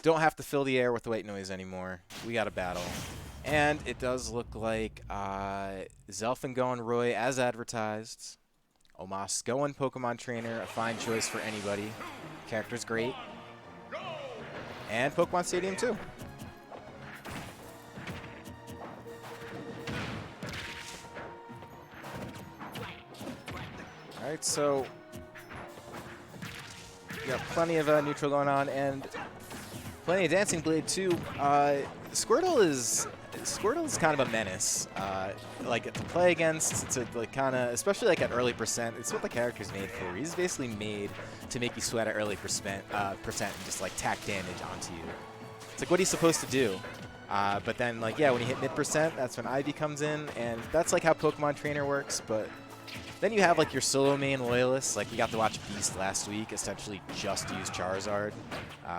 don't have to fill the air with white noise anymore. We got a battle. And it does look like Zelphin going Roy as advertised. oMaS going Pokemon Trainer, a fine choice for anybody. Character's great. And Pokemon Stadium too. Alright, so we got plenty of neutral going on and plenty of Dancing Blade too. Squirtle is kind of a menace. Like to play against, to like kind of, especially like at early percent. It's what the character's made for. He's basically made to make you sweat at early percent and just like tack damage onto you. It's like what he's supposed to do. But then like yeah, when you hit mid percent, that's when Ivy comes in, and that's like how Pokemon Trainer works. But then you have like your solo main loyalists. Like you got to watch Beast last week essentially just use Charizard,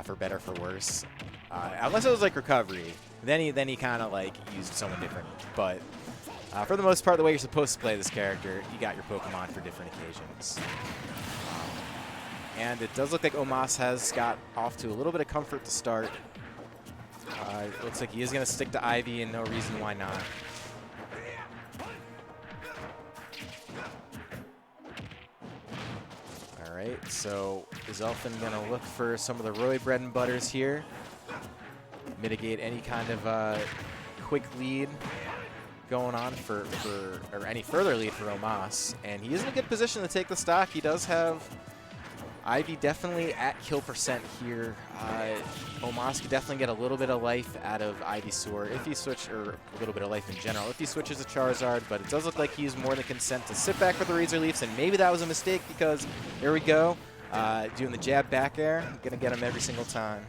for better for worse. Unless it was like recovery, then he kind of like used someone different. But for the most part, the way you're supposed to play this character, you got your Pokemon for different occasions. And it does look like oMaS has got off to a little bit of comfort to start. It looks like he is going to stick to Ivy, and no reason why not. Alright, so is Zelphin going to look for some of the Roy bread and butters here? Mitigate any kind of quick lead going on or any further lead for oMaS. And he is in a good position to take the stock. He does have Ivy definitely at kill percent here. oMaS could definitely get a little bit of life out of Ivy's Sword if he switch, or a little bit of life in general if he switches to Charizard, but it does look like he's more than content to sit back for the Razor Leafs, and maybe that was a mistake because there we go, doing the jab back air, gonna get him every single time.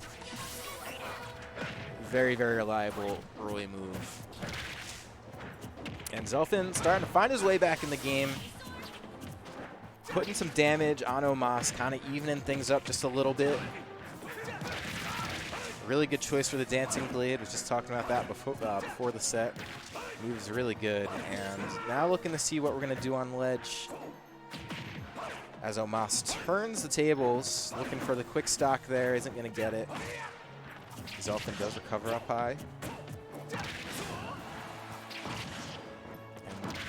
Very, very reliable Roy move. And Zelphin starting to find his way back in the game. Putting some damage on oMaS, kind of evening things up just a little bit. Really good choice for the Dancing Blade. Was just talking about that before the set. Moves really good. And now looking to see what we're going to do on ledge. As oMaS turns the tables, looking for the quick stock there. Isn't going to get it. Zelphin does recover up high.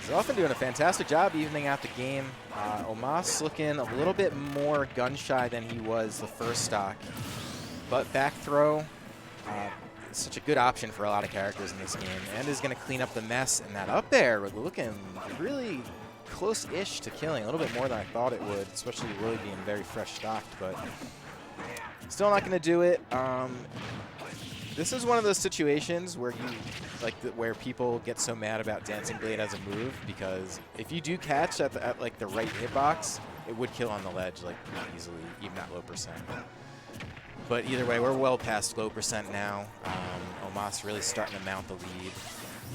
Zelphin doing a fantastic job evening out the game. oMaS looking a little bit more gun-shy than he was the first stock. But back throw, such a good option for a lot of characters in this game. And is going to clean up the mess. And that up there looking really close-ish to killing. A little bit more than I thought it would, especially Roy being very fresh stocked. But still not going to do it. This is one of those situations where where people get so mad about Dancing Blade as a move, because if you do catch at like the right hitbox, it would kill on the ledge like easily, even at low percent. But either way, we're well past low percent now. oMaS really starting to mount the lead.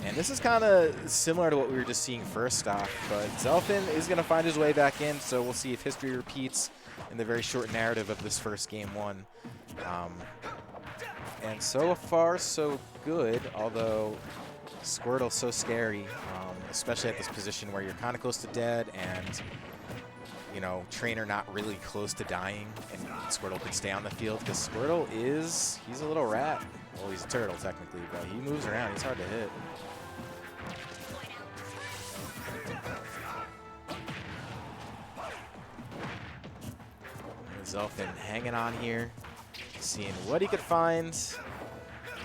And this is kind of similar to what we were just seeing first off, but Zelphin is going to find his way back in, so we'll see if history repeats in the very short narrative of this first game one. And so far, so good, although Squirtle's so scary, especially at this position where you're kind of close to dead and, you know, Trainer not really close to dying, and Squirtle could stay on the field, because Squirtle he's a little rat. Well, he's a turtle, technically, but he moves around. He's hard to hit. Zelphin hanging on here, seeing what he could find.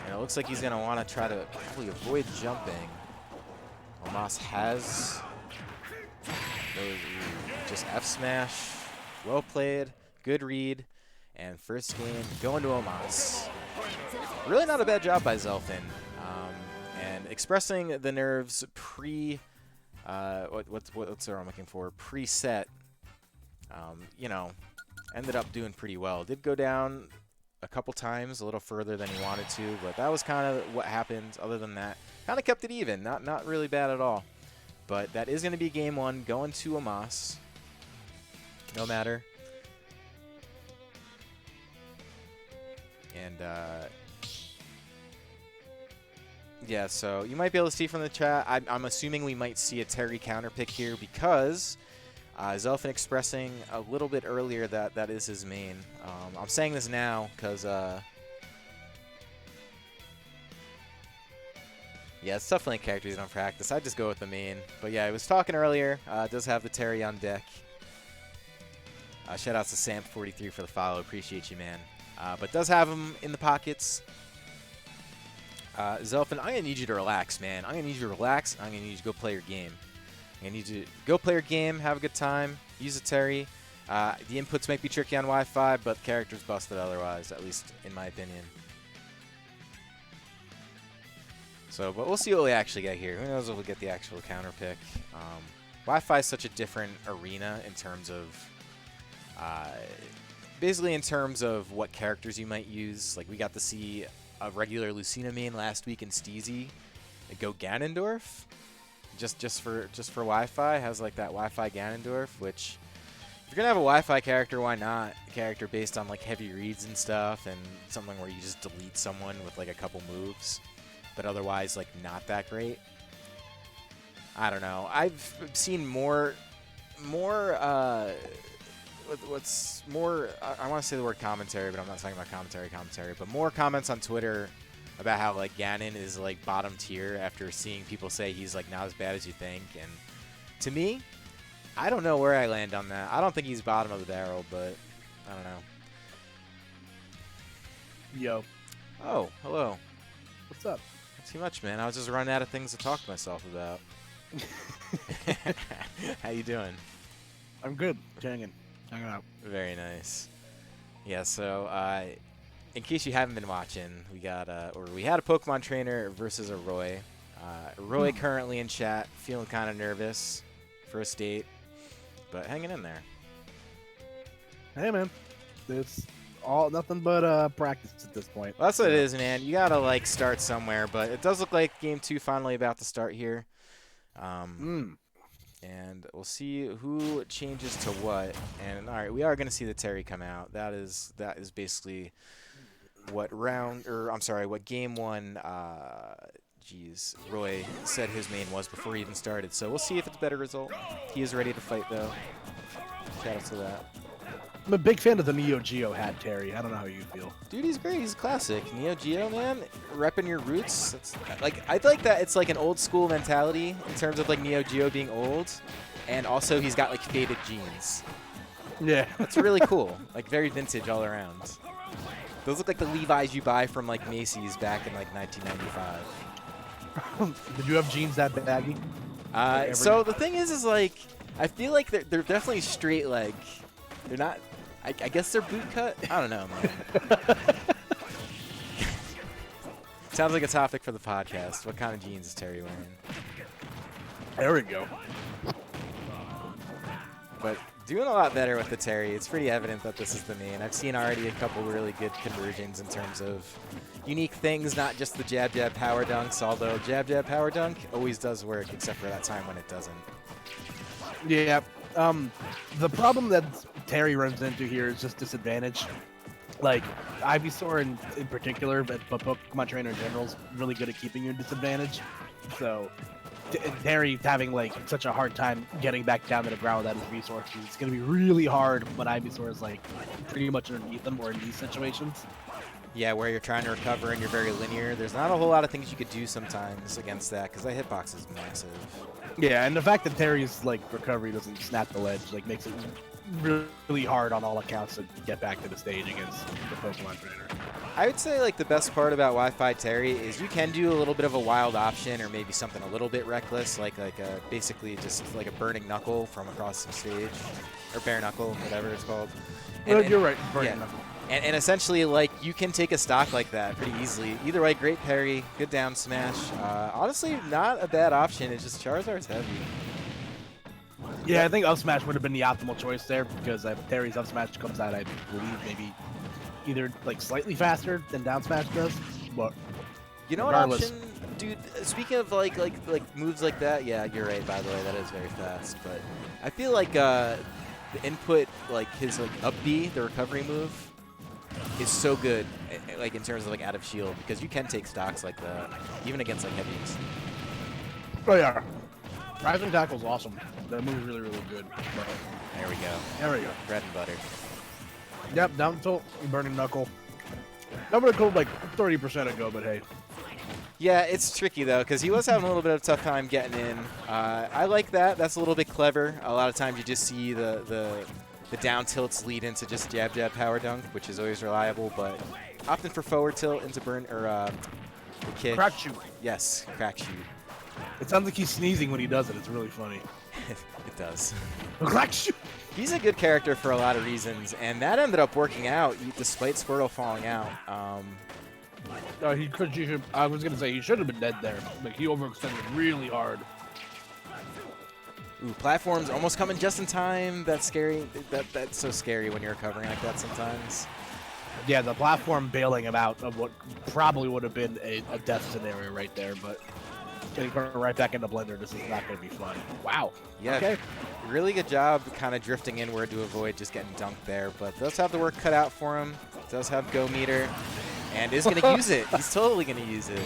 And it looks like he's going to want to try to probably avoid jumping. oMaS has just F smash. Well played. Good read. And first game going to oMaS. Really not a bad job by Zelphin. And expressing the nerves what's the word I'm looking for? Preset. You know, ended up doing pretty well. Did go down a couple times, a little further than he wanted to, but that was kind of what happened. Other than that, kind of kept it even. Not really bad at all. But that is going to be game one, going to oMaS. No matter. And yeah, so you might be able to see from the chat. I'm assuming we might see a Terry counter pick here, because Zelphin expressing a little bit earlier that is his main. I'm saying this now because Yeah, it's definitely a character you don't practice. I just go with the main. But yeah, I was talking earlier. It does have the Terry on deck. Shout outs to Samp43 for the follow. Appreciate you, man. But does have him in the pockets. Zelphin, I'm going to need you to relax, man. I'm going to need you to relax. I'm going to need you to go play your game. I'm going to need you to go play your game, have a good time, use a Terry. The inputs might be tricky on Wi-Fi, but the character's busted otherwise, at least in my opinion. So, but we'll see what we actually get here. Who knows if we'll get the actual counter pick. Wi-Fi is such a different arena in terms of, basically in terms of what characters you might use. Like, we got to see a regular Lucina main last week in Steezy go Ganondorf. Just for Wi-Fi, has like that Wi-Fi Ganondorf, which if you're gonna have a Wi-Fi character, why not a character based on like heavy reads and stuff, and something where you just delete someone with like a couple moves, but otherwise like not that great. I don't know. I've seen more. What's more? I want to say the word commentary, but I'm not talking about commentary. But more comments on Twitter about how like Ganon is like bottom tier after seeing people say he's like not as bad as you think. And to me, I don't know where I land on that. I don't think he's bottom of the barrel, but I don't know. Yo. Oh, hello. What's up? Not too much, man. I was just running out of things to talk to myself about. How you doing? I'm good. Hanging out. Very nice. Yeah, so in case you haven't been watching, we had a Pokemon trainer versus a Roy. Roy currently in chat, feeling kind of nervous for a state, but hanging in there. Hey, man. It's all nothing but practice at this point. Well, that's what it is, man. You gotta like start somewhere, but it does look like Game 2 finally about to start here. And we'll see who changes to what. And all right, we are gonna see the Terry come out. That is basically what game 1. Roy said his main was before he even started. So we'll see if it's a better result. He is ready to fight though. Shout out to that. I'm a big fan of the Neo Geo hat, Terry. I don't know how you feel. Dude, he's great. He's classic. Neo Geo, man. Repping your roots. That's, like, I like that it's like an old school mentality in terms of like Neo Geo being old. And also he's got like faded jeans. Yeah. That's really cool. Like very vintage all around. Those look like the Levi's you buy from like Macy's back in like 1995. Did you have jeans that baggy? So the thing is like, I feel like they're definitely straight leg. They're not... I guess they're boot cut? I don't know, man. Sounds like a topic for the podcast. What kind of jeans is Terry wearing? There we go. But doing a lot better with the Terry. It's pretty evident that this is the main. I've seen already a couple really good conversions in terms of unique things, not just the jab, jab, power dunks, although jab, jab, power dunk always does work, except for that time when it doesn't. Yeah. The problem that Terry runs into here is just disadvantage. Like, Ivysaur in particular, but Pokemon Trainer in general is really good at keeping you in disadvantage. So, Terry's having, like, such a hard time getting back down to the ground without his resources. It's going to be really hard when Ivysaur is, like, pretty much underneath them or in these situations. Yeah, where you're trying to recover and you're very linear. There's not a whole lot of things you could do sometimes against that because that hitbox is massive. Yeah, and the fact that Terry's like recovery doesn't snap the ledge like makes it really hard on all accounts to get back to the stage against the Pokemon Trainer. I would say like the best part about Wi-Fi Terry is you can do a little bit of a wild option or maybe something a little bit reckless, like basically just like a burning knuckle from across the stage, or bare knuckle, whatever it's called. You're right, burning knuckle. And essentially, like, you can take a stock like that pretty easily. Either way, great parry, good down smash. Honestly, not a bad option. It's just Charizard's heavy. Yeah, I think up smash would have been the optimal choice there because Terry's up smash comes out, I believe, maybe either like slightly faster than down smash does. But you know what option, dude? Speaking of like moves like that, yeah, you're right. By the way, that is very fast. But I feel like the input, like his like up B, the recovery move, is so good, like in terms of like out of shield, because you can take stocks like that, even against like heavies. Oh yeah, Rising Tackle's awesome. That move is really, really good. But there we go. There we go. Bread and butter. Yep, down tilt, burning knuckle. That would have killed like 30% ago, but hey. Yeah, it's tricky, though, because he was having a little bit of a tough time getting in. I like that. That's a little bit clever. A lot of times you just see the down tilts lead into just jab, jab, power dunk, which is always reliable, but opting for forward tilt into burn, or the kick. Crack shoot. Yes, crack shoot. It sounds like he's sneezing when he does it. It's really funny. It does. Crack shoot. He's a good character for a lot of reasons, and that ended up working out despite Squirtle falling out. He could. I was gonna say he should have been dead there. Like he overextended really hard. Ooh, platforms almost coming just in time. That's scary. That's so scary when you're recovering like that sometimes. Yeah, the platform bailing him out of what probably would have been a death scenario right there, but getting her right back into Blender, this is not going to be fun. Wow. Yeah, okay. Really good job kind of drifting inward to avoid just getting dunked there, but does have the work cut out for him. Does have go meter, and is going to use it. He's totally going to use it.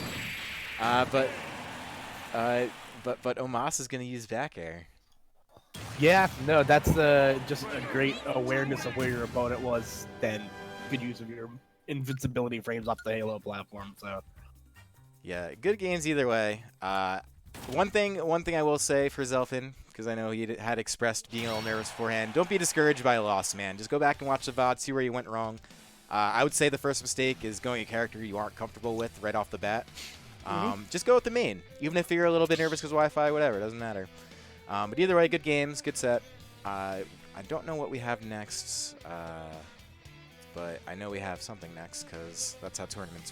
But oMaS is going to use back air. Yeah, no, that's just a great awareness of where your opponent was, then good use of your invincibility frames off the Halo platform. So, yeah, good games either way. One thing I will say for Zelphin, because I know he had expressed being a little nervous beforehand, don't be discouraged by a loss, man. Just go back and watch the VOD, see where you went wrong. I would say the first mistake is going a character you aren't comfortable with right off the bat. Just go with the main, even if you're a little bit nervous because Wi-Fi, whatever, it doesn't matter. But either way, good games, good set. I don't know what we have next, but I know we have something next because that's how tournaments work.